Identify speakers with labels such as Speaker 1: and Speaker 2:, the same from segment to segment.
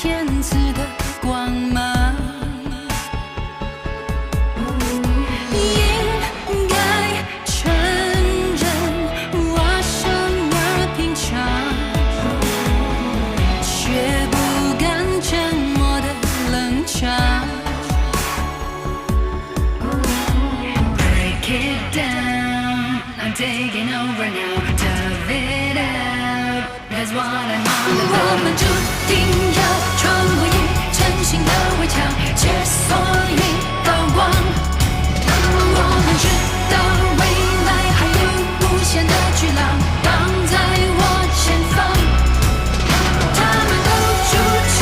Speaker 1: 天赐的光芒。应该承认我生而平常，却不敢沉默的冷场。Break it down, I'm taking over now. Dove it up, that's what I'm all about. 我们注定要穿过一层新的围墙，解锁一道光。我们知道未来还有无限的巨浪挡在我前方，他们都筑成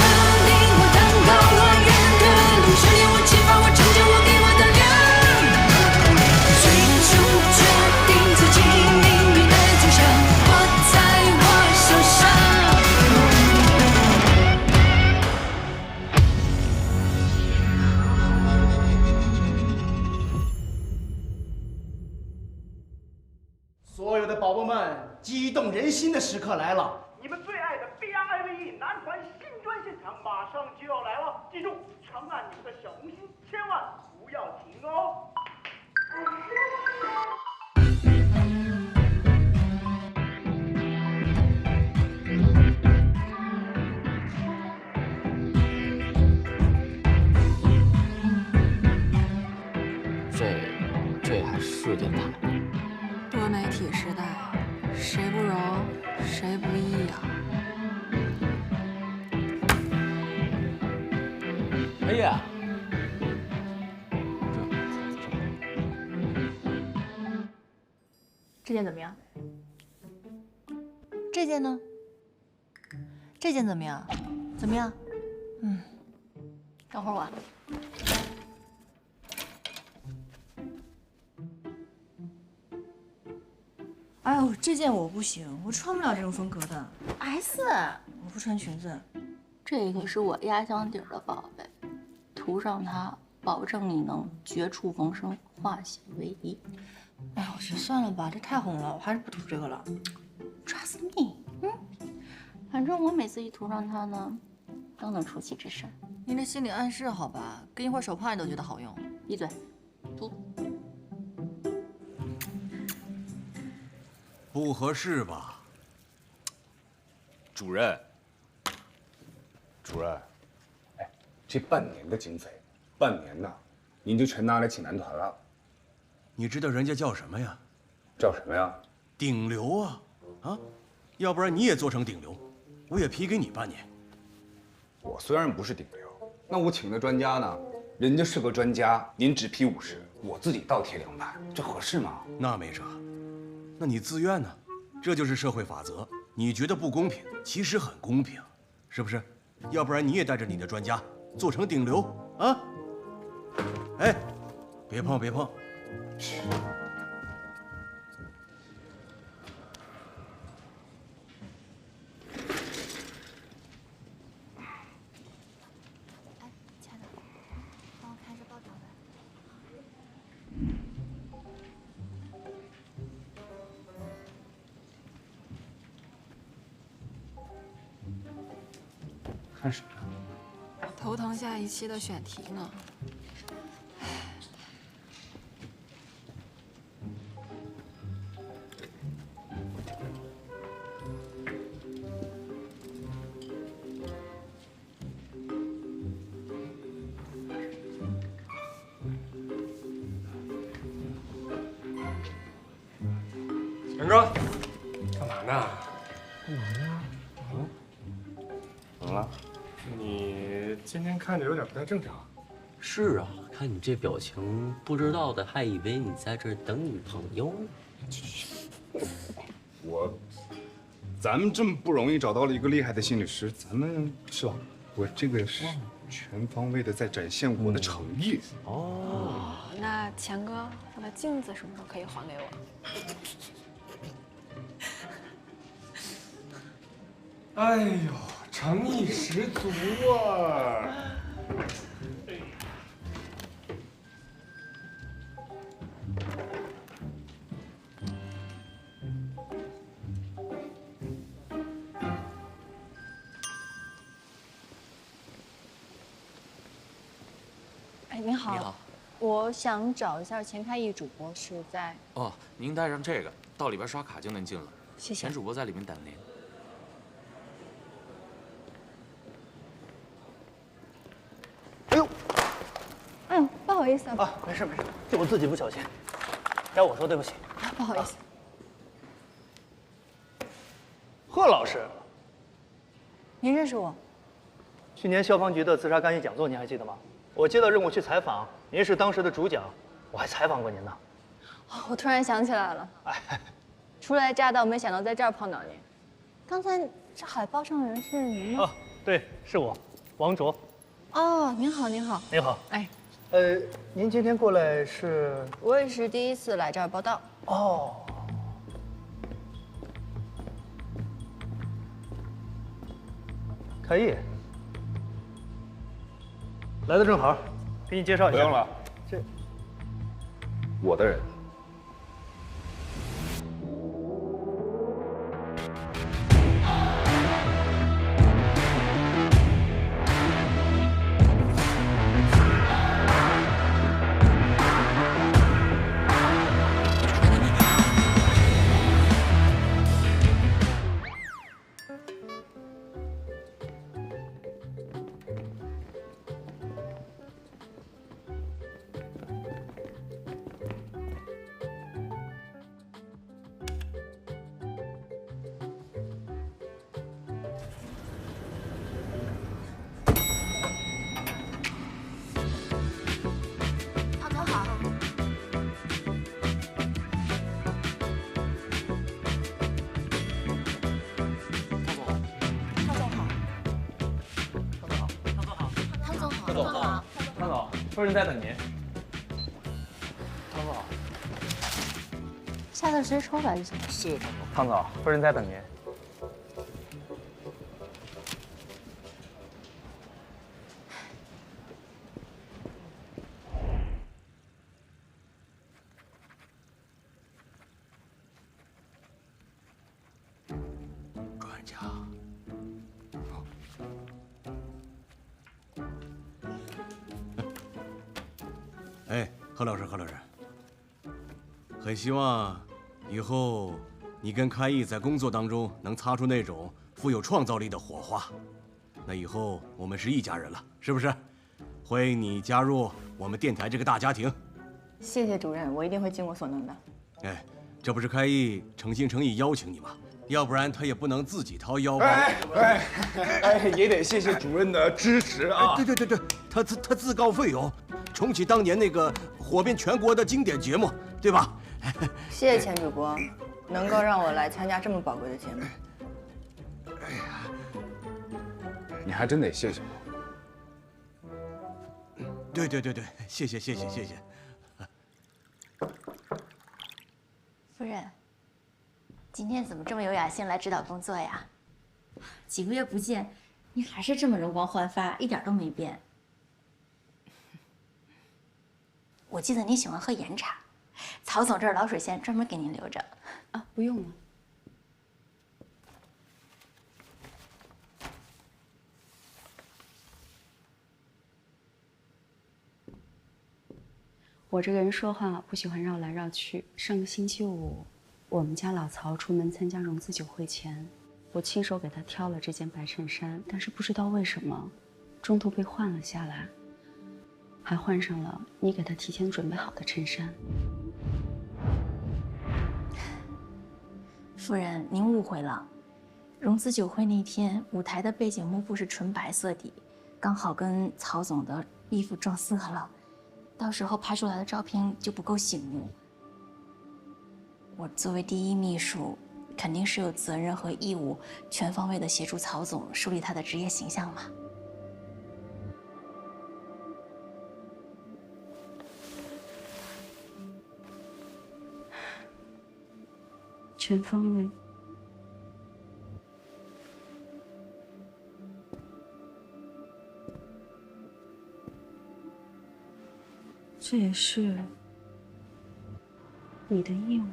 Speaker 1: 令我登高望远的路，是令我启发我成就我给我的量。最终决定自己命运的走向，握在我手上。
Speaker 2: 所有的宝宝们，激动人心的时刻来了！
Speaker 3: 你们最爱的 Beyond IVE 男团新专现场马上就要来了，记住，长按你们的小红心，千万不要停哦！
Speaker 4: 这还是电台？
Speaker 5: 多媒体时代，谁不柔，谁不易啊？
Speaker 4: 哎呀，
Speaker 6: 这件怎么样？这件呢？这件怎么样？怎么样？等会儿我。哎呦，这件我不行，我穿不了这种风格的。S， 我不穿裙子。
Speaker 7: 这可是我压箱底儿的宝贝，涂上它，保证你能绝处逢生，化险为夷。
Speaker 6: 哎呀，我觉得算了吧，这太红了，我还是不涂这个了。
Speaker 7: Trust me，反正我每次一涂上它呢，都能出奇制胜。
Speaker 6: 你这心理暗示好吧？给你会手帕你都觉得好用。
Speaker 7: 闭嘴，涂。
Speaker 8: 不合适吧？
Speaker 9: 主任，哎，这半年的经费，半年呐，您就全拿来请男团了。
Speaker 8: 你知道人家叫什么呀？
Speaker 9: 叫什么呀？
Speaker 8: 顶流啊！啊，要不然你也做成顶流，我也批给你半年。
Speaker 9: 我虽然不是顶流，那我请的专家呢？人家是个专家，您只批50，我自己倒贴200，这合适吗？
Speaker 8: 那没辙。那你自愿呢？这就是社会法则。你觉得不公平，其实很公平，是不是？要不然你也带着你的专家做成顶流啊！哎，别碰别碰！
Speaker 5: 亲爱的，帮我看一下报表呗。
Speaker 9: 看什么？
Speaker 5: 头疼下一期的选题呢。
Speaker 10: 强哥，干嘛呢？
Speaker 9: 怎么了？
Speaker 10: 你今天看着有点不太正常。
Speaker 4: 是啊，看你这表情，不知道的还以为你在这儿等女朋友呢。
Speaker 9: 咱们这么不容易找到了一个厉害的心理师，咱们是吧？我这个是全方位的在展现我的诚意。
Speaker 5: 哦，那强哥，我的镜子什么时候可以还给我？
Speaker 10: 哎呦，诚意十足啊！
Speaker 7: 您好。
Speaker 11: 你好。
Speaker 7: 我想找一下钱开义主播，是在。
Speaker 11: 哦，您带上这个，到里边刷卡就能进了。
Speaker 7: 谢谢。
Speaker 11: 钱主播在里面等您。
Speaker 2: 哎呦！
Speaker 7: 不好意思
Speaker 2: 啊，没事没事，就我自己不小心，该我说对不起。
Speaker 7: 不好意思。
Speaker 2: 贺老师，
Speaker 7: 您认识我？
Speaker 2: 去年消防局的自杀干预讲座您还记得吗？我接到任务去采访，您是当时的主讲，我还采访过您呢。
Speaker 7: 我突然想起来了，初来乍到，没想到在这儿碰到您。刚才这海报上的人是您吗？
Speaker 2: 哦，对，是我，王卓。
Speaker 7: 哦，您好，您好。
Speaker 2: 您好。
Speaker 7: 哎，
Speaker 2: 您今天过来是？
Speaker 7: 我也是第一次来这儿报道。
Speaker 2: 哦。开业。来的正好，给你介绍一下。
Speaker 9: 不用了，
Speaker 2: 这
Speaker 9: 我的人。
Speaker 10: 夫人在等您。
Speaker 2: 汤总好。
Speaker 7: 下次直接抽来就行了。
Speaker 10: 谢谢汤总。
Speaker 2: 汤总，夫人在等您。
Speaker 8: 专家。哎，何老师，何老师，很希望以后你跟开义在工作当中能擦出那种富有创造力的火花。那以后我们是一家人了，是不是？欢迎你加入我们电台这个大家庭。
Speaker 7: 谢谢主任，我一定会尽我所能的。
Speaker 8: 哎，这不是开义诚心诚意邀请你吗？要不然他也不能自己掏腰包。
Speaker 9: 也得谢谢主任的支持啊！
Speaker 8: 对，他自告奋勇，重启当年那个火遍全国的经典节目，对吧？
Speaker 7: 谢谢钱主播，能够让我来参加这么宝贵的节目。
Speaker 9: 你还真得谢谢我。
Speaker 8: 对，谢谢。
Speaker 6: 夫人，今天怎么这么有雅兴来指导工作呀？几个月不见，你还是这么容光焕发，一点都没变。我记得你喜欢喝岩茶，曹总这儿老水仙专门给您留着。
Speaker 7: 啊，不用了。
Speaker 12: 我这个人说话不喜欢绕来绕去。上个星期五，我们家老曹出门参加融资酒会前，我亲手给他挑了这件白衬衫，但是不知道为什么，中途被换了下来，还换上了你给他提前准备好的衬衫。
Speaker 6: 夫人，您误会了。融资酒会那天，舞台的背景幕布是纯白色底，刚好跟曹总的衣服撞色了。到时候拍出来的照片就不够醒目。我作为第一秘书，肯定是有责任和义务全方位的协助曹总树立他的职业形象嘛。
Speaker 12: 全方位。这也是你的义务。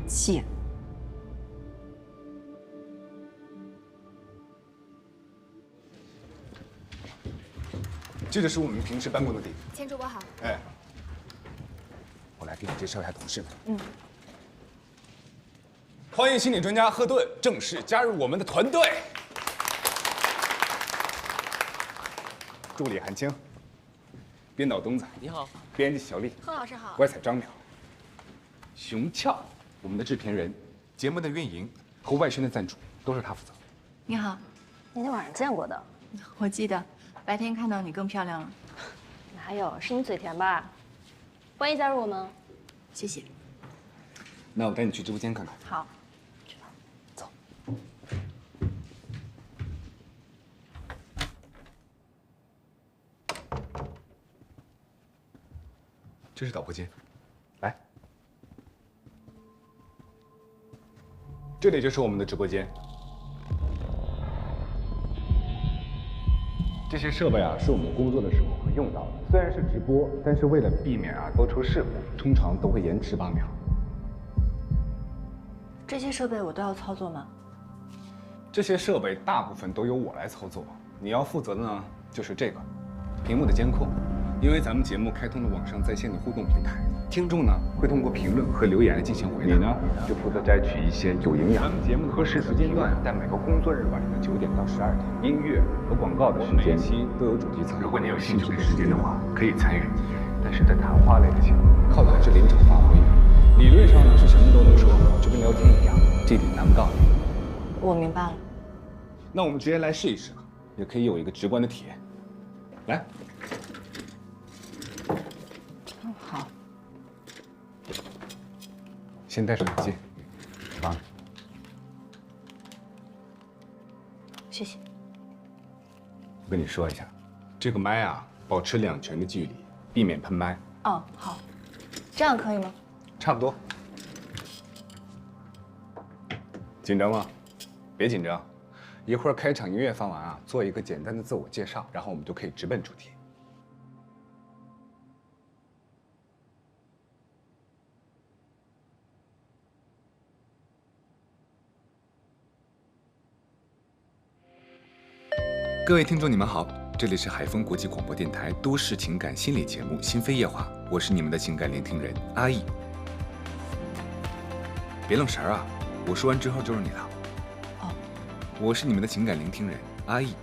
Speaker 12: 姐，
Speaker 9: 这就是我们平时办公的地方。
Speaker 5: 钱主播好。
Speaker 9: 哎，我来给你介绍一下同事们。欢迎心理专家赫顿正式加入我们的团队。助理韩青，编导东子，
Speaker 4: 你好，
Speaker 9: 编辑小丽，
Speaker 5: 贺老师好。
Speaker 9: 歪彩张淼，熊俏，我们的制片人，节目的运营和外宣的赞助都是他负责。
Speaker 6: 你好，
Speaker 5: 那天晚上见过的。
Speaker 6: 我记得白天看到你更漂亮了。
Speaker 5: 哪有？是你嘴甜吧？欢迎加入我们。
Speaker 6: 谢谢。
Speaker 9: 那我带你去直播间看看。
Speaker 6: 好。
Speaker 9: 这是导播间，来，这里就是我们的直播间。这些设备啊，是我们工作的时候会用到的。虽然是直播，但是为了避免多出事故，通常都会延迟8秒。
Speaker 6: 这些设备我都要操作吗？
Speaker 9: 这些设备大部分都由我来操作，你要负责的呢就是这个屏幕的监控。因为咱们节目开通了网上在线的互动平台，听众呢会通过评论和留言来进行回答，你呢就负责摘取一些有营养、节目合适的时间段，在每个工作日晚上的9点到12点，音乐和广告的时间，每一期都有主题层。如果你有兴趣的时间的话，可以参与。但是在谈话类的节目，靠的还是临场发挥。理论上呢是什么都能说，就跟聊天一样，这点难不到你。
Speaker 6: 我明白了。
Speaker 9: 那我们直接来试一试吧，也可以有一个直观的体验。来。
Speaker 6: 好，
Speaker 9: 先戴上耳机，啊，
Speaker 6: 谢谢。
Speaker 9: 我跟你说一下，这个麦啊，保持2拳的距离，避免喷麦。
Speaker 6: 哦，好，这样可以吗？
Speaker 9: 差不多。紧张吗？别紧张，一会儿开场音乐放完啊，做一个简单的自我介绍，然后我们就可以直奔主题。各位听众，你们好，这里是海丰国际广播电台都市情感心理节目《心扉夜话》，我是你们的情感聆听人阿易。别愣神儿啊，我说完之后就是你了。
Speaker 6: 哦，
Speaker 9: 我是你们的情感聆听人阿易。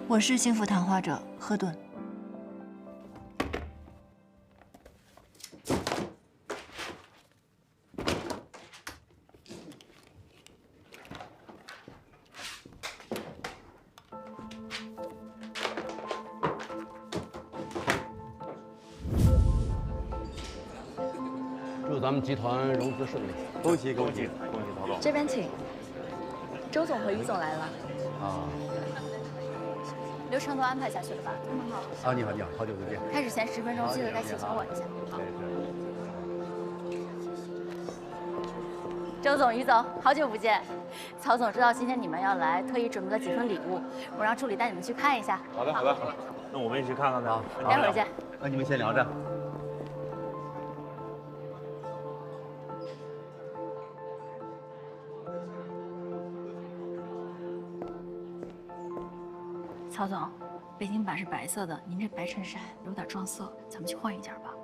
Speaker 6: 我是幸福谈话者赫顿。
Speaker 13: 祝咱们集团融资顺利，
Speaker 2: 恭喜恭喜恭喜曹总！
Speaker 7: 这边请。周总和于总来了。
Speaker 13: 啊
Speaker 7: 流程都安排下去了吧？
Speaker 13: 啊！你好你好，好久不见。
Speaker 7: 开始前10分钟记得该请求我一下。好。周总、于总，好久不见。曹总知道今天你们要来，特意准备了几份礼物，我让助理带你们去看一下。
Speaker 2: 好的好的，那我们一起看看吧。
Speaker 7: 待会儿见。
Speaker 2: 那你们先聊着。
Speaker 6: 曹总，北京版是白色的，您这白衬衫有点撞色，咱们去换一件吧。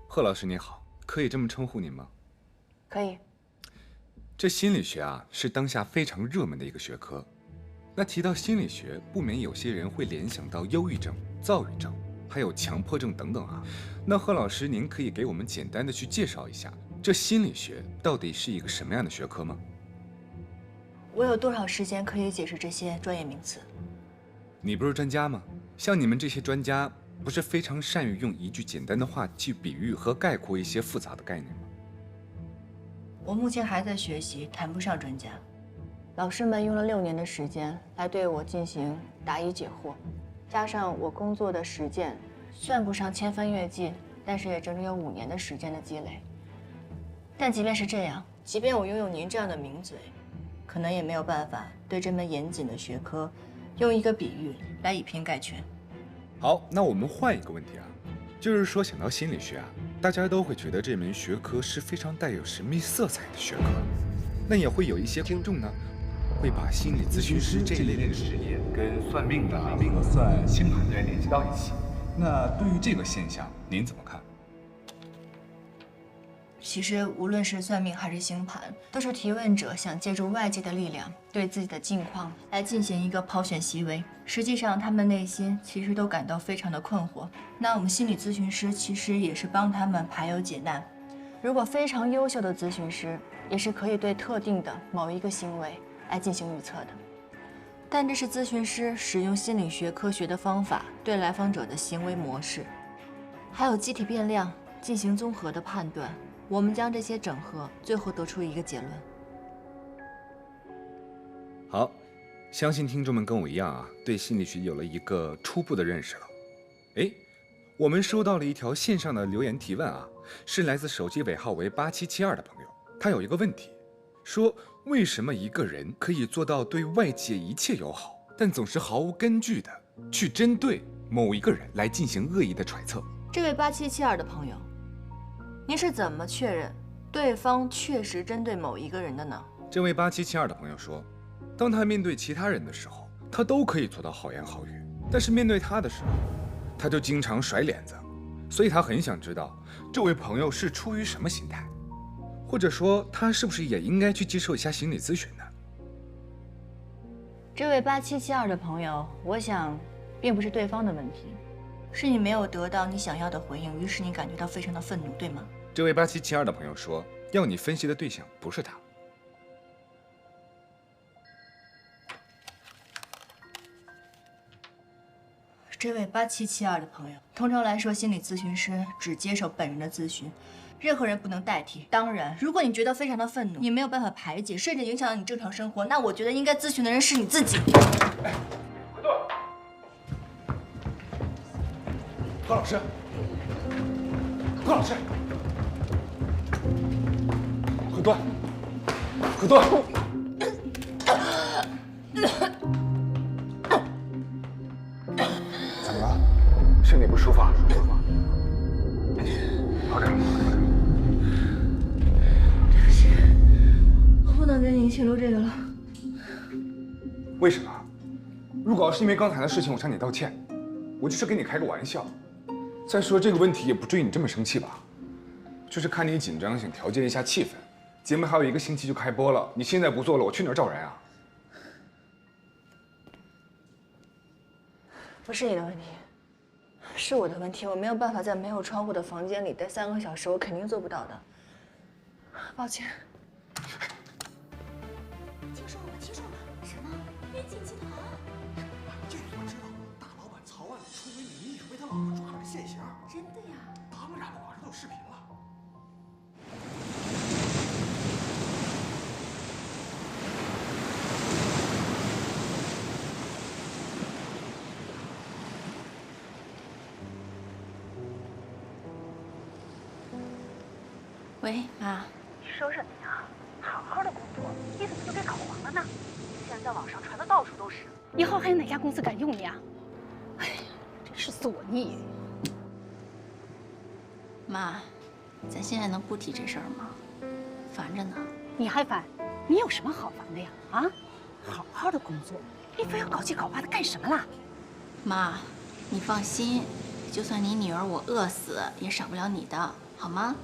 Speaker 9: 贺老师你好，可以这么称呼您吗？
Speaker 6: 可以。
Speaker 9: 这心理学啊，是当下非常热门的一个学科。那提到心理学，不免有些人会联想到忧郁症、躁郁症，还有强迫症等等啊。那贺老师，您可以给我们简单的去介绍一下，这心理学到底是一个什么样的学科吗？
Speaker 6: 我有多少时间可以解释这些专业名词？
Speaker 9: 你不是专家吗？像你们这些专家，不是非常善于用一句简单的话去比喻和概括一些复杂的概念吗？
Speaker 6: 我目前还在学习，谈不上专家。老师们用了6年的时间来对我进行答疑解惑，
Speaker 7: 加上我工作的实践，算不上千帆越际，但是也整整有5年的时间的积累。但即便是这样，即便我拥有您这样的名嘴，可能也没有办法对这门严谨的学科，用一个比喻来以偏概全。
Speaker 9: 好，那我们换一个问题啊，就是说想到心理学啊，大家都会觉得这门学科是非常带有神秘色彩的学科。那也会有一些听众呢，会把心理咨询师这一类的职业跟算命的、和算星盘的联系到一起。那对于这个现象，您怎么看？
Speaker 7: 其实，无论是算命还是星盘，都是提问者想借助外界的力量，对自己的境况来进行一个抛选席位。实际上，他们内心其实都感到非常的困惑。那我们心理咨询师其实也是帮他们排忧解难。如果非常优秀的咨询师，也是可以对特定的某一个行为来进行预测的。但这是咨询师使用心理学科学的方法对来访者的行为模式，还有机体变量进行综合的判断。我们将这些整合，最后得出一个结论。
Speaker 9: 好，相信听众们跟我一样啊，对心理学有了一个初步的认识了。哎，我们收到了一条线上的留言提问啊，是来自手机尾号为8772的朋友，他有一个问题，说为什么一个人可以做到对外界一切友好，但总是毫无根据的去针对某一个人来进行恶意的揣测？
Speaker 7: 这位8772的朋友，您是怎么确认对方确实针对某一个人的呢？
Speaker 9: 这位8772的朋友说，当他面对其他人的时候，他都可以做到好言好语，但是面对他的时候，他就经常甩脸子，所以他很想知道这位朋友是出于什么心态，或者说他是不是也应该去接受一下心理咨询呢？
Speaker 7: 这位8772的朋友，我想并不是对方的问题，是你没有得到你想要的回应，于是你感觉到非常的愤怒，对吗？
Speaker 9: 这位8772的朋友说，要你分析的对象不是他。
Speaker 7: 这位8772的朋友，通常来说，心理咨询师只接受本人的咨询，任何人不能代替。当然，如果你觉得非常的愤怒，你没有办法排解，甚至影响到你正常生活，那我觉得应该咨询的人是你自己。
Speaker 9: 何老师，何老师，何端，何端，怎么了？身体不舒服啊？好点，
Speaker 7: 对不起，我不能给你记录这个了。
Speaker 9: 为什么？如果要是因为刚才的事情我向你道歉，我就是跟你开个玩笑。再说这个问题也不至于你这么生气吧？就是看你紧张，想调节一下气氛。节目还有1个星期就开播了，你现在不做了，我去哪儿找人啊？
Speaker 7: 不是你的问题，是我的问题。我没有办法在没有窗户的房间里待3个小时，我肯定做不到的。抱歉。
Speaker 14: 听说了，听说了，什么边境集团？
Speaker 15: 这我知道，大老板曹万里出轨女秘书被他老婆抓了个现行。
Speaker 14: 真的呀？
Speaker 15: 当然了，网上都有视频了。
Speaker 6: 喂，妈。
Speaker 14: 你说什么呀？好好的工作，你怎么就给搞黄了呢？现在网上传的到处都是，以后还有哪家公司敢用你啊？哎呀，真是作孽！
Speaker 6: 妈，咱现在能不提这事儿吗？烦着呢。
Speaker 14: 你还烦？你有什么好烦的呀？啊，好好的工作，你非要搞七搞八的干什么啦？
Speaker 6: 妈，你放心，就算你女儿我饿死，也少不了你的，好吗？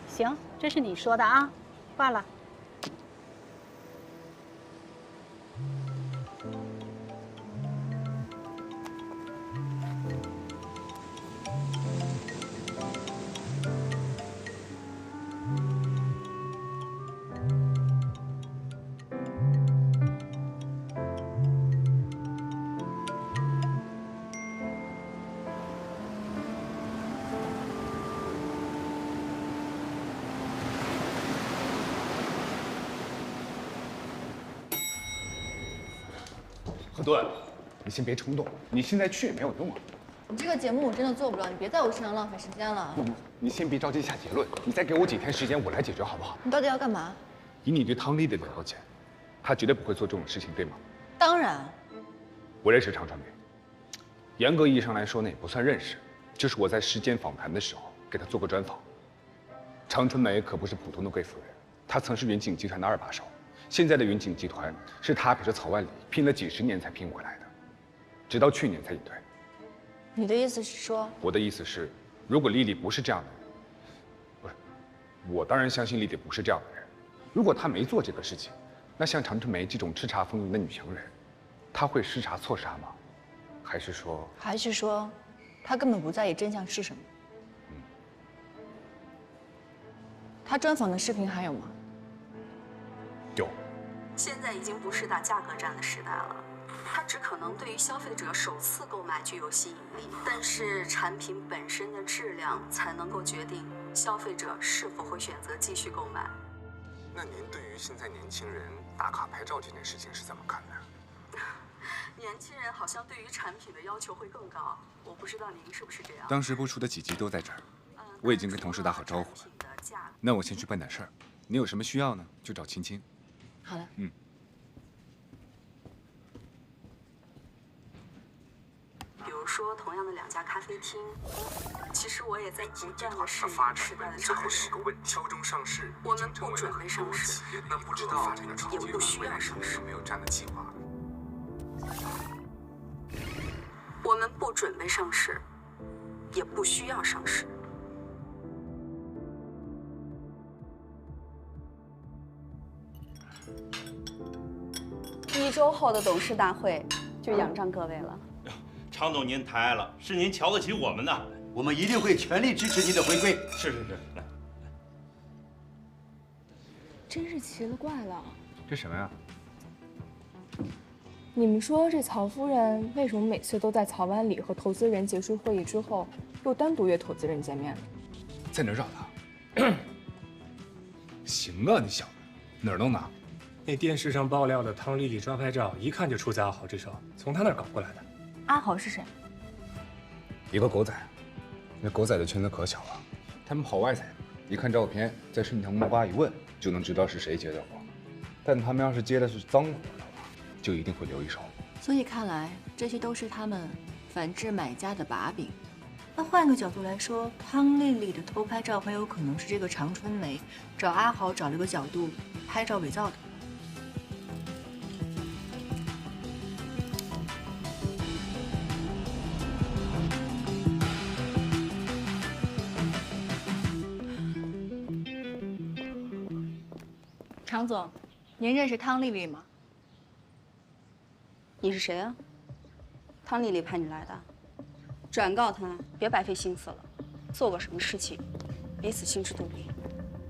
Speaker 14: 行，这是你说的啊，挂了。
Speaker 9: 何顿，你先别冲动，你现在去也没有用啊。
Speaker 7: 你这个节目我真的做不了，你别在我身上浪费时间了。
Speaker 9: 你先别着急下结论，你再给我几天时间，我来解决好不好？
Speaker 7: 你到底要干嘛？
Speaker 9: 以你对汤丽丽的了解，她绝对不会做这种事情，对吗？
Speaker 7: 当然。
Speaker 9: 我认识常传梅，严格意义上来说呢，也不算认识，就是我在时间访谈的时候给她做过专访。常春梅可不是普通的贵妇人，她曾是云锦集团的2把手，现在的云锦集团是她陪着曹万里拼了几10年才拼回来的，直到去年才隐退。
Speaker 7: 你的意思是说？
Speaker 9: 我的意思是，如果丽丽不是这样的人，不是，我当然相信丽丽不是这样的人。如果她没做这个事情，那像常春梅这种叱咤风云的女强人，她会失察错杀吗？还是说，她根本不在意真相是什么？
Speaker 7: 她专访的视频还有吗？
Speaker 9: 有。
Speaker 5: 现在已经不是打价格战的时代了。它只可能对于消费者首次购买具有吸引力，但是产品本身的质量才能够决定消费者是否会选择继续购买。
Speaker 9: 那您对于现在年轻人打卡拍照这件事情是怎么看的？
Speaker 5: 年轻人好像对于产品的要求会更高，我不知道您是不是这样。
Speaker 9: 当时播出的几集都在这儿，我已经跟同事打好招呼了。那我先去办点事儿，你有什么需要呢，就找青青。
Speaker 7: 好的。
Speaker 5: 比如说，同样的2家咖啡厅，其实我也在不断的适应时代的潮流。
Speaker 9: 敲钟上市，
Speaker 5: 我们不准备上市，
Speaker 9: 那不知道
Speaker 5: 也不需要上市。
Speaker 9: 有没有这样的计划？
Speaker 5: 我们不准备上市，也不需要上市。
Speaker 12: 1周后的董事大会就仰仗各位了。
Speaker 16: 常总您抬爱了，是您瞧得起我们呐，
Speaker 13: 我们一定会全力支持您的回归。
Speaker 16: 是，来。
Speaker 17: 真是奇了怪了，
Speaker 9: 这什么呀？
Speaker 17: 你们说这曹夫人为什么每次都在曹万里和投资人结束会议之后，又单独约投资人见面呢？
Speaker 9: 在哪儿找的？行啊，你小子哪儿弄的？
Speaker 10: 那电视上爆料的汤丽丽抓拍照，一看就出自阿豪之手，从他那儿搞过来的。
Speaker 7: 阿豪是谁？
Speaker 9: 一个狗仔，那狗仔的圈子可小了，他们跑外采，一看照片，在顺藤摸瓜一问，就能知道是谁接的活。但他们要是接的是脏活的话，就一定会留一手。
Speaker 7: 所以看来，这些都是他们反制买家的把柄。那换个角度来说，汤丽丽的偷拍照很有可能是这个常春梅找阿豪找了个角度拍照伪造的。常总，您认识汤丽丽吗？
Speaker 12: 你是谁啊？汤丽丽派你来的，转告她别白费心思了，做过什么事情，别死心知肚明。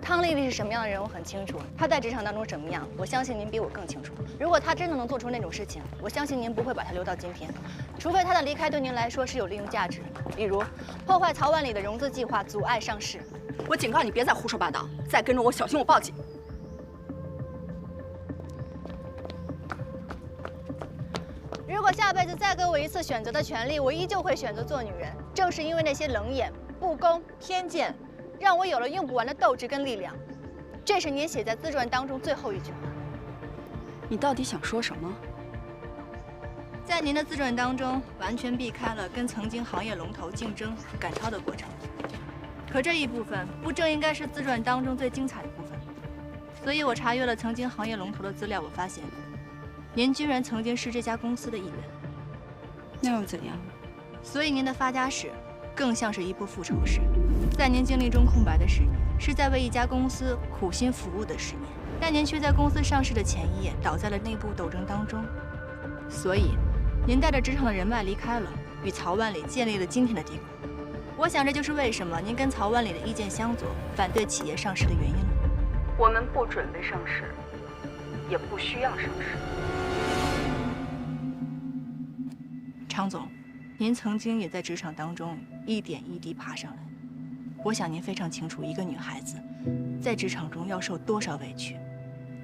Speaker 7: 汤丽丽是什么样的人，我很清楚。她在职场当中什么样，我相信您比我更清楚。如果她真的能做出那种事情，我相信您不会把她留到今天，除非她的离开对您来说是有利用价值，比如破坏曹万里的融资计划，阻碍上市。
Speaker 12: 我警告你，别再胡说八道，再跟着我，小心我报警。
Speaker 7: 如果下辈子再给我一次选择的权利，我依旧会选择做女人。正是因为那些冷眼、不公、偏见，让我有了用不完的斗志跟力量。这是您写在自传当中最后一句话。
Speaker 12: 你到底想说什么？
Speaker 7: 在您的自传当中，完全避开了跟曾经行业龙头竞争赶超的过程。可这一部分不正应该是自传当中最精彩的部分？所以我查阅了曾经行业龙头的资料，我发现，您居然曾经是这家公司的一员。
Speaker 12: 那又怎样？
Speaker 7: 所以您的发家史更像是一部复仇史。在您经历中空白的10年，是在为一家公司苦心服务的10年，但您却在公司上市的前一夜倒在了内部斗争当中。所以，您带着职场的人脉离开了，与曹万里建立了今天的帝国。我想这就是为什么您跟曹万里的意见相左，反对企业上市的原因了。
Speaker 5: 我们不准备上市，也不需要上市。
Speaker 7: 常总，您曾经也在职场当中一点一滴爬上来。我想您非常清楚，一个女孩子在职场中要受多少委屈，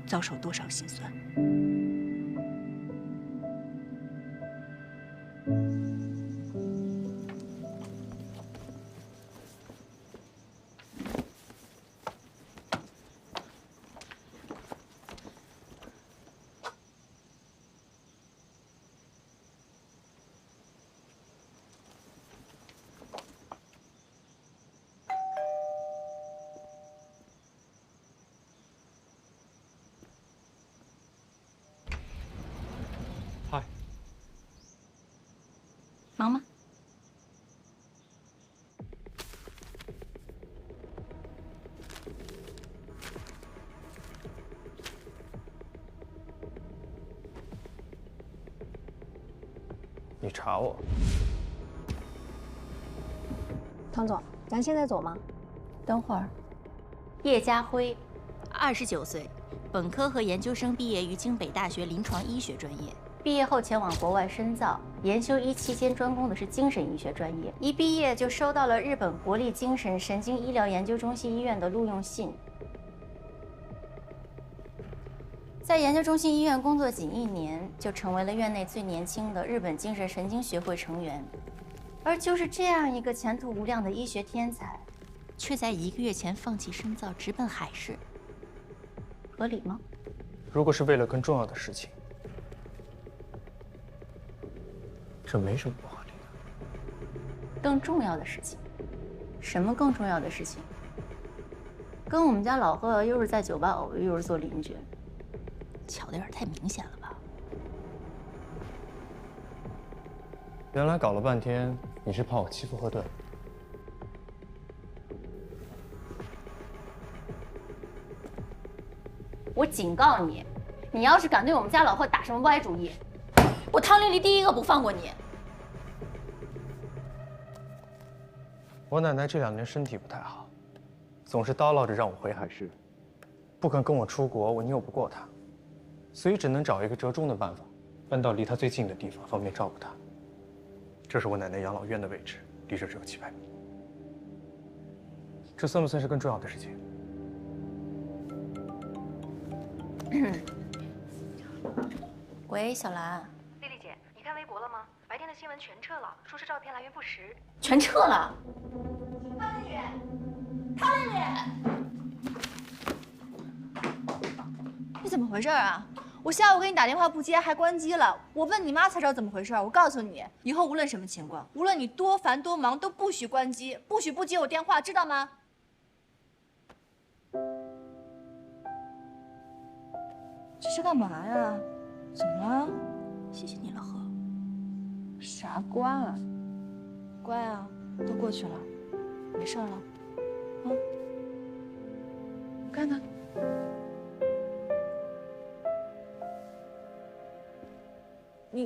Speaker 7: 遭受多少心酸。
Speaker 6: 忙吗？
Speaker 2: 你查我？
Speaker 18: 唐总，咱现在走吗？
Speaker 6: 等会儿。叶家辉，29岁，本科和研究生毕业于京北大学临床医学专业。毕业后前往国外深造，研修医期间专攻的是精神医学专业。一毕业就收到了日本国立精神神经医疗研究中心医院的录用信。在研究中心医院工作仅1年，就成为了院内最年轻的日本精神神经学会成员。而就是这样一个前途无量的医学天才，却在1个月前放弃深造，直奔海事，合理吗？
Speaker 2: 如果是为了更重要的事情，这没什么不合理的。
Speaker 6: 更重要的事情？什么更重要的事情？跟我们家老贺又是在酒吧偶遇，又是做邻居，巧的有点太明显了吧？
Speaker 2: 原来搞了半天，你是怕我欺负赫顿。
Speaker 6: 我警告你，你要是敢对我们家老贺打什么歪主意，我汤丽丽第一个不放过你。
Speaker 2: 我奶奶这2年身体不太好，总是叨唠着让我回海市，不肯跟我出国，我拗不过她，所以只能找一个折中的办法，搬到离她最近的地方，方便照顾她。这是我奶奶养老院的位置，离这只有700米。这算不算是更重要的事情？
Speaker 6: 喂，小兰。
Speaker 18: 丽丽姐，你看微博了吗？白天的新闻全撤了，说是照片来源不实。
Speaker 6: 全撤了。
Speaker 18: 汤丽丽，
Speaker 7: 汤丽丽，你怎么回事啊？我下午给你打电话不接，还关机了。我问你妈才知道怎么回事。我告诉你，以后无论什么情况，无论你多烦多忙，都不许关机，不许不接我电话，知道吗？这是干嘛呀？怎么了？
Speaker 6: 谢谢你了，贺。
Speaker 7: 啥乖啊？乖啊，都过去了，没事了。啊？我看看。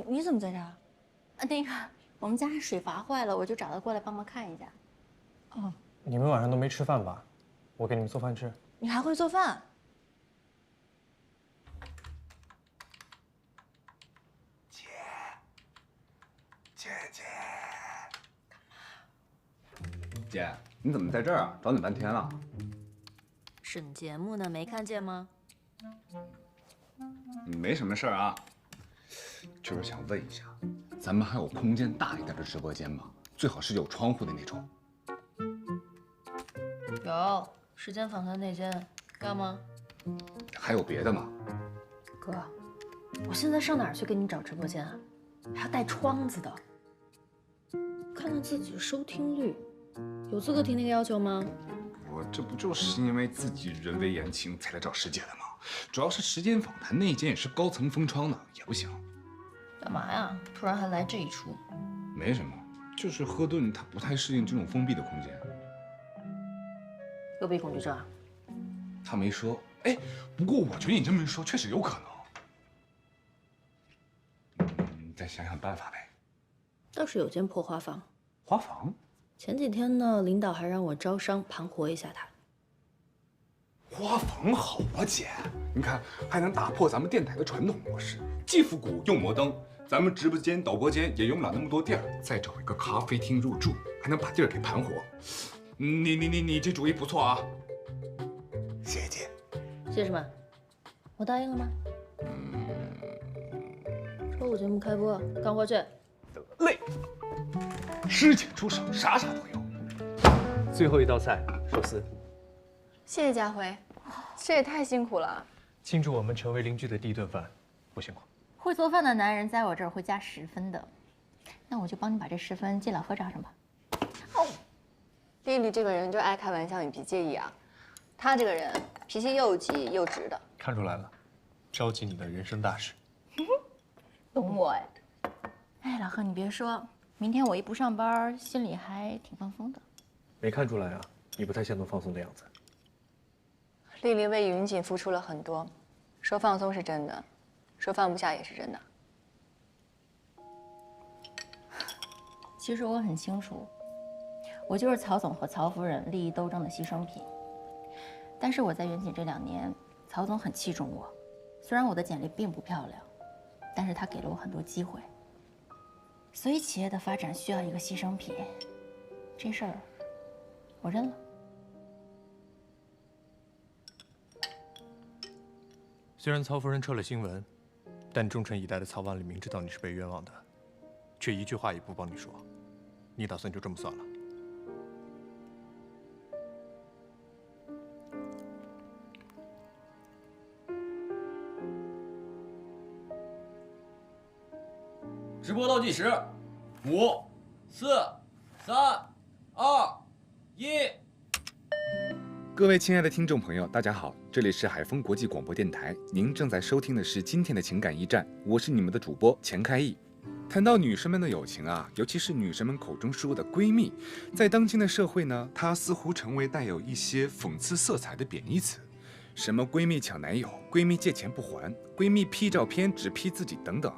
Speaker 7: 你怎么在这儿？
Speaker 6: 那个我们家水阀坏了，我就找他过来帮忙看一下。
Speaker 7: 哦，
Speaker 2: 你们晚上都没吃饭吧？我给你们做饭吃。
Speaker 7: 你还会做饭？
Speaker 9: 姐，你怎么在这儿啊？找你半天了。
Speaker 6: 审节目呢，没看见吗？
Speaker 9: 没什么事儿啊，就是想问一下，咱们还有空间大一点的直播间吗？最好是有窗户的那种。
Speaker 7: 有，时间访谈那间，干嘛？
Speaker 9: 还有别的吗？
Speaker 18: 哥，我现在上哪儿去给你找直播间啊？还要带窗子的。看看自己的收听率，有资格提那个要求吗？
Speaker 9: 我这不就是因为自己人微言轻才来找师姐的吗？主要是时间访谈那间也是高层封窗的，也不行。
Speaker 7: 干嘛呀？突然还来这一出？
Speaker 9: 没什么，就是赫顿他不太适应这种封闭的空间。
Speaker 18: 幽闭恐惧症啊？
Speaker 9: 他没说。哎，不过我觉得你这么一说，确实有可能。再想想办法呗。
Speaker 18: 倒是有间破花房。
Speaker 9: 花房？
Speaker 18: 前几天呢，领导还让我招商盘活一下他。
Speaker 9: 花房好啊，姐，你看还能打破咱们电台的传统模式，既复古又摩登。咱们直播间、导播间也用不了那么多地儿，再找一个咖啡厅入住，还能把地儿给盘活。你这主意不错啊！谢谢姐。
Speaker 18: 谢什么？我答应了吗？周五节目开播，赶过去。
Speaker 9: 得嘞，师姐出手，啥都有。
Speaker 2: 最后一道菜，寿司。
Speaker 7: 谢谢家辉，这也太辛苦了。
Speaker 2: 庆祝我们成为邻居的第一顿饭，不辛苦。
Speaker 6: 会做饭的男人在我这儿会加10分的，那我就帮你把这10分借老贺账上吧。
Speaker 7: 哦，丽丽这个人就爱开玩笑，你别介意啊。她这个人脾气又急又直的。
Speaker 2: 看出来了，着急你的人生大事。
Speaker 7: 懂我哎。
Speaker 6: 哎，老贺，你别说，明天我一不上班，心里还挺放松的。
Speaker 2: 没看出来啊，你不太像能放松的样子。
Speaker 7: 丽丽为云锦付出了很多，说放松是真的，说放不下也是真的。
Speaker 6: 其实我很清楚，我就是曹总和曹夫人利益斗争的牺牲品。但是我在云锦这2年，曹总很器重我，虽然我的简历并不漂亮，但是他给了我很多机会。所以企业的发展需要一个牺牲品，这事儿我认了。
Speaker 2: 虽然曹夫人撤了新闻，但忠诚以待的曹万里明知道你是被冤枉的，却一句话也不帮你说。你打算就这么算了？
Speaker 11: 直播倒计时，5、4、3、2、1。
Speaker 9: 各位亲爱的听众朋友，大家好，这里是海丰国际广播电台，您正在收听的是今天的情感驿站，我是你们的主播钱开义。谈到女生们的友情啊，尤其是女生们口中说的闺蜜，在当今的社会呢，它似乎成为带有一些讽刺色彩的贬义词。什么闺蜜抢男友，闺蜜借钱不还，闺蜜 P 照片只 P 自己等等，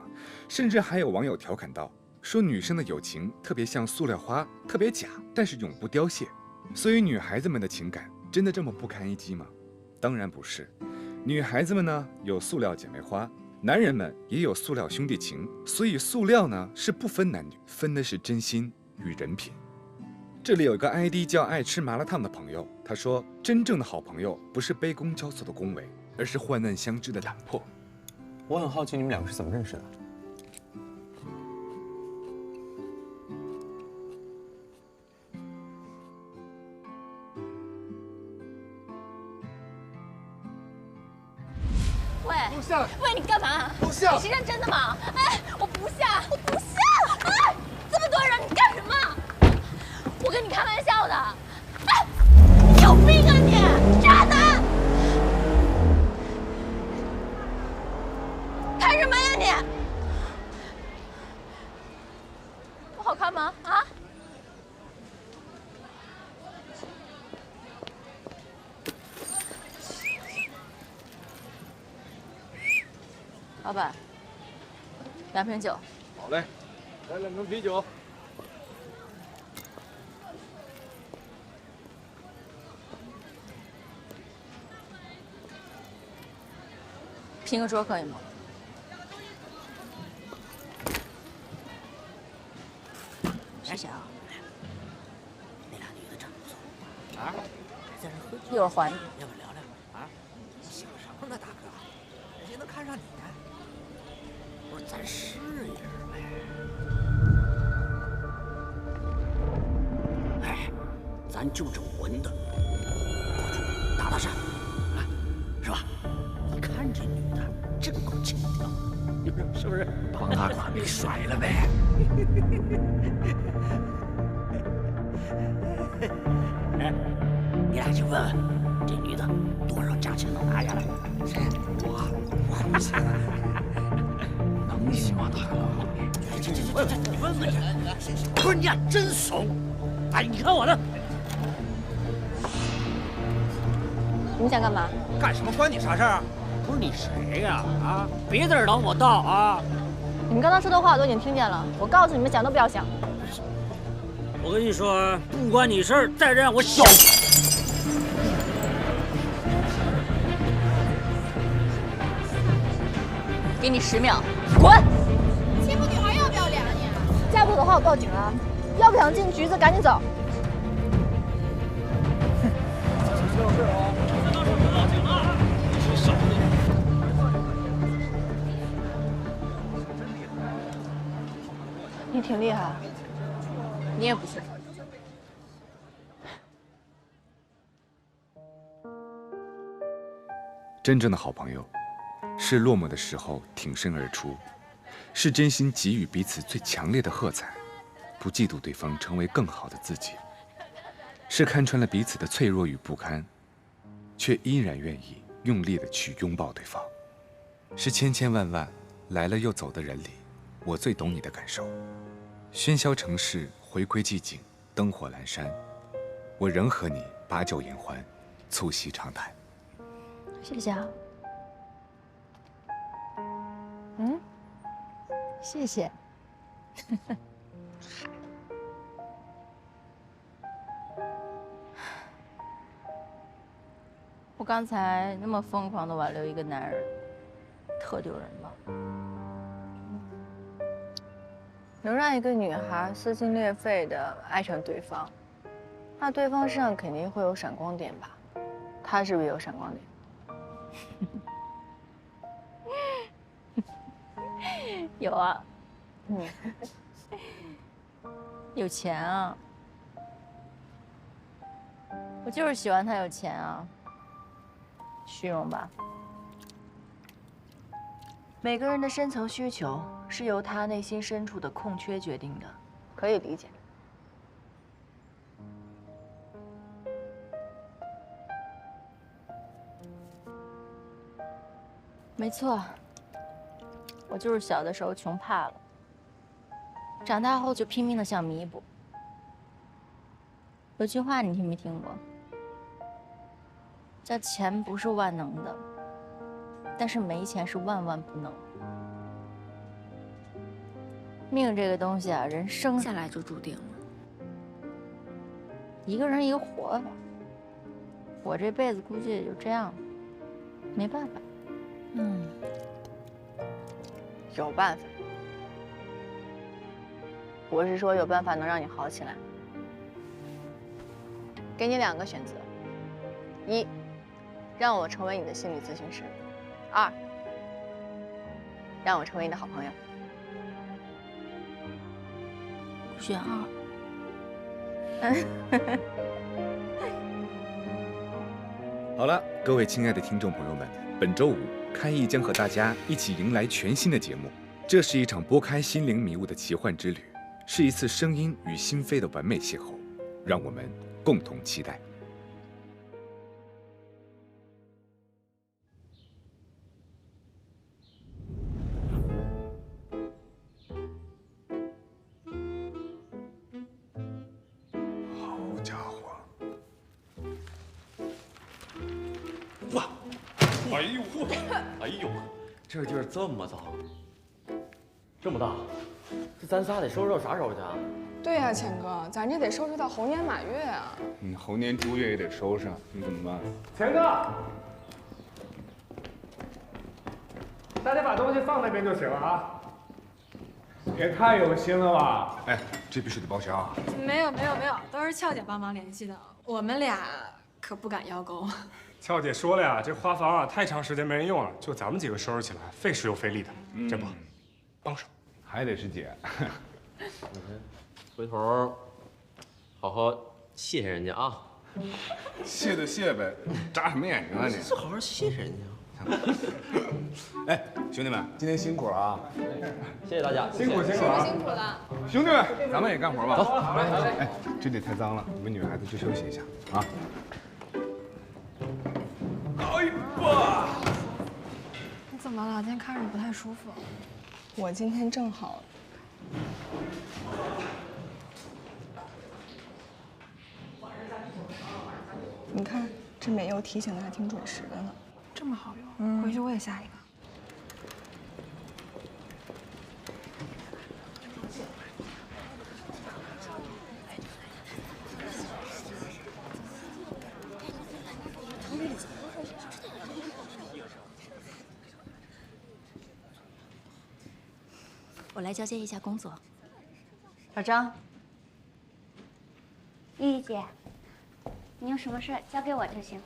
Speaker 9: 甚至还有网友调侃道，说女生的友情特别像塑料花，特别假，但是永不凋谢。所以女孩子们的情感真的这么不堪一击吗？当然不是。女孩子们呢有塑料姐妹花，男人们也有塑料兄弟情，所以塑料呢是不分男女，分的是真心与人品。这里有一个 ID 叫爱吃麻辣烫的朋友，他说真正的好朋友不是杯弓交错的恭维，而是患难相知的胆魄。
Speaker 2: 我很好奇你们两个是怎么认识的？
Speaker 14: 喂，
Speaker 15: 录像！
Speaker 14: 喂，你干嘛？
Speaker 15: 录像！
Speaker 14: 你是认真的吗？哎，我不下，我不下！哎，这么多人，你干什么？我跟你开玩笑的。哎，你有病啊你！渣男！开什么呀你？不好看吗？啊？
Speaker 7: 老板，2瓶酒。
Speaker 10: 好嘞，来2瓶啤酒。
Speaker 7: 拼个桌可以吗？
Speaker 19: 谢谢啊。那俩女的长得不错啊，在这喝酒。
Speaker 7: 一会儿还你。
Speaker 19: 要不聊聊啊？你想什么呢，大哥？人家能看上你呢？我说咱试一试呗。哎，咱就整文的，过去搭搭讪，啊，是吧？你看这女的真够轻佻，是不是？帮她把妹甩了呗。哎，你俩去问问这女的多少价钱能拿下来？谁？我不行，能行吗，大哥？你问问去。不是你俩真怂！哎，你看我的。
Speaker 7: 你想干嘛？
Speaker 19: 干什么关你啥事儿啊？不是你谁呀？啊，别在这挡我道啊！
Speaker 7: 你们刚刚说的话我都已经听见了，我告诉你们，想都不要想。
Speaker 19: 我跟你说，不关你事儿，再让我小。
Speaker 7: 给你10秒，滚！
Speaker 14: 欺负女孩要不要脸啊你？
Speaker 7: 再不走的话我报警了，要不想进局子赶紧走。你挺厉害，你也不错。
Speaker 9: 真正的好朋友，是落寞的时候挺身而出，是真心给予彼此最强烈的喝彩，不嫉妒对方成为更好的自己，是看穿了彼此的脆弱与不堪，却依然愿意用力的去拥抱对方，是千千万万来了又走的人里，我最懂你的感受。喧嚣城市回归寂静，灯火阑珊，我仍和你把酒言欢，促膝长谈。
Speaker 6: 谢谢啊。嗯，谢谢。我刚才那么疯狂的挽留一个男人，特丢人吧？能让一个女孩撕心裂肺的爱上对方，那对方身上肯定会有闪光点吧？他是不是有闪光点？有啊，有钱啊！我就是喜欢他有钱啊。虚荣吧。每个人的深层需求是由他内心深处的空缺决定的，可以理解。没错，我就是小的时候穷怕了，长大后就拼命的想弥补。有句话你听没听过？叫钱不是万能的，但是没钱是万万不能。命这个东西啊，人生下来就注定了。一个人一个活法，我这辈子估计也就这样了，没办法。有办法。我是说有办法能让你好起来。给你2个选择：一，让我成为你的心理咨询师；2，让我成为你的好朋友。选2。
Speaker 9: 好了，各位亲爱的听众朋友们，本周5，开艺将和大家一起迎来全新的节目。这是一场拨开心灵迷雾的奇幻之旅，是一次声音与心扉的完美邂逅，让我们共同期待。
Speaker 10: 好家伙！
Speaker 11: 哇！哎呦！哎呦！这地儿这么脏，这么大，这咱仨得收拾到啥时候去啊？
Speaker 17: 对呀，钱哥，咱这得收拾到猴年马月啊！
Speaker 9: 猴年猪月也得收拾，你怎么办？
Speaker 10: 钱哥，大家把东西放那边就行了啊！也太有心了吧！
Speaker 9: 哎，这必须得报销啊！
Speaker 20: 没有，都是俏姐帮忙联系的，我们俩可不敢邀功。
Speaker 10: 俏姐说了呀，这花房啊太长时间没人用了，就咱们几个收拾起来，费时又费力的，这不，帮手
Speaker 9: 还得是姐。
Speaker 4: 回头好好谢谢人家啊！
Speaker 9: 谢就谢呗，眨什么眼睛啊你？
Speaker 4: 好好谢谢人家。
Speaker 9: 哎，兄弟们，今天辛苦了啊！
Speaker 4: 谢谢大家，
Speaker 10: 辛苦啊！
Speaker 17: 辛苦了，
Speaker 9: 兄弟们，咱们也干活吧。
Speaker 4: 走，
Speaker 9: 哎，这里太脏了，你们女孩子去休息一下啊。
Speaker 10: 哎吧！
Speaker 20: 你怎么了？今天看着你不太舒服。
Speaker 17: 我今天正好。你看，这美柚提醒的还挺准时的呢。
Speaker 20: 这么好用，回去我也下一个。
Speaker 6: 我来交接一下工作。小张，
Speaker 21: 丽丽姐，你有什么事交给我就行了。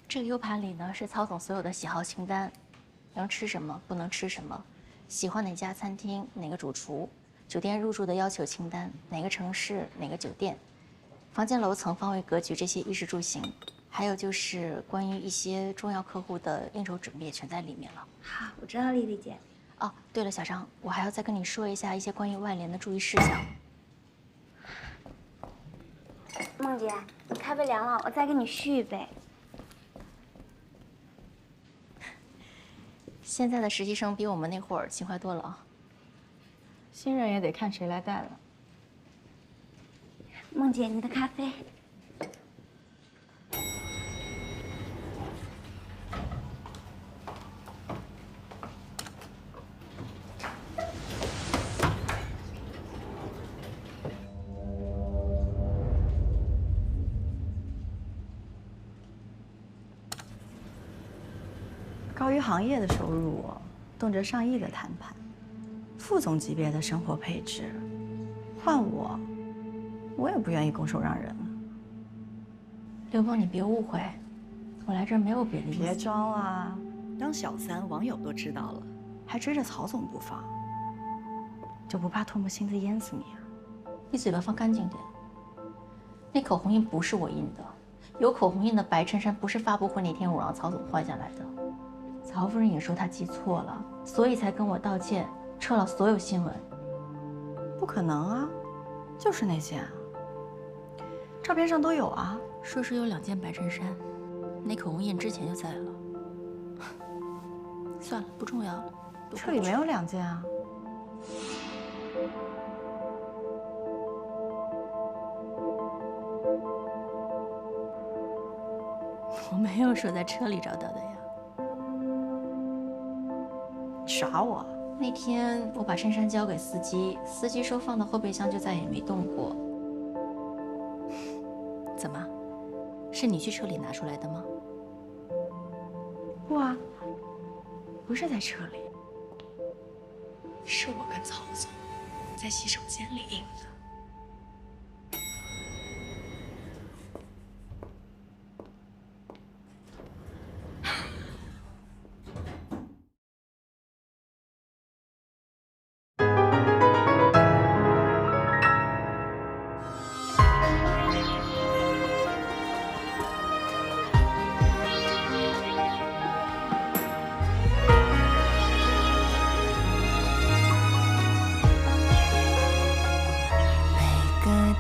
Speaker 6: 这个 U 盘里呢是曹总所有的喜好清单，能吃什么，不能吃什么，喜欢哪家餐厅，哪个主厨，酒店入住的要求清单，哪个城市，哪个酒店，房间楼层、方位格局这些衣食住行，还有就是关于一些重要客户的应酬准备，全在里面了。
Speaker 21: 好，我知道，丽丽姐。
Speaker 6: 哦，对了，小张，我还要再跟你说一下一些关于外联的注意事项。
Speaker 21: 梦姐，你咖啡凉了，我再给你续一杯。
Speaker 6: 现在的实习生比我们那会儿勤快多了啊。
Speaker 7: 新人也得看谁来带了。
Speaker 21: 梦姐，你的咖啡。
Speaker 1: 高于行业的收入，动辄上亿的谈判，副总级别的生活配置，换我也不愿意拱手让人啊。
Speaker 6: 刘梦，你别误会，我来这儿没有别的意思。
Speaker 1: 别装了，当小三网友都知道了，还追着曹总不放，就不怕唾沫星子淹死你啊？
Speaker 6: 你嘴巴放干净点。那口红印不是我印的，有口红印的白衬衫不是发布会那天我让曹总换下来的。曹夫人也说她记错了，所以才跟我道歉，撤了所有新闻。
Speaker 1: 不可能啊，就是那件啊，照片上都有啊。
Speaker 6: 说是有2件白衬衫，那口红印之前就在了。算了，不重要了。
Speaker 1: 这里没有2件啊。
Speaker 6: 我没有说在车里找到的呀。
Speaker 1: 耍我？
Speaker 6: 那天我把衬衫交给司机，司机说放到后备箱就再也没动过。怎么？是你去车里拿出来的吗？
Speaker 1: 不啊，不是在车里，
Speaker 6: 是我跟曹总在洗手间里印的。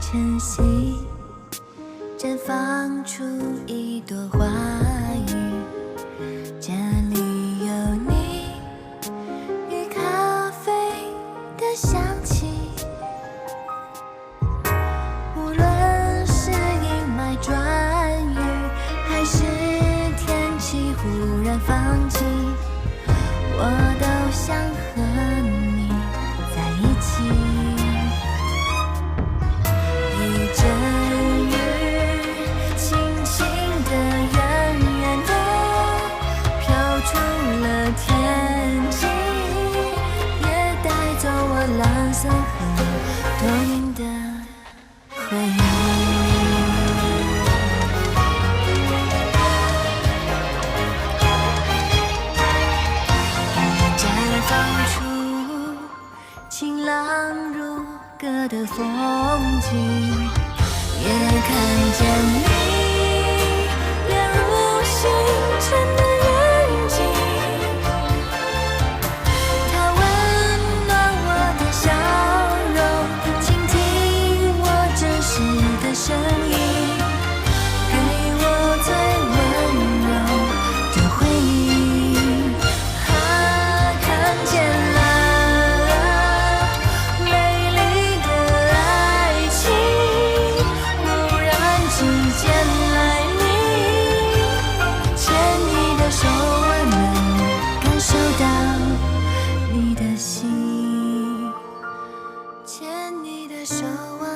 Speaker 22: 晨曦绽放出一朵花语，这里有你与咖啡的香气。无论是阴霾转雨，还是天气忽然放晴，我都想和你在一起。阵雨轻轻地、远远地飘出了天际，也带走我蓝色和多云的回忆。绽放出晴朗如歌的风景。也看见你亮如星辰的眼睛，它温暖我的笑容，倾听我真实的声音，给我最温柔的回应。看见了美丽的爱情，之间来临，牵你的手，我能感受到你的心。牵你的手，我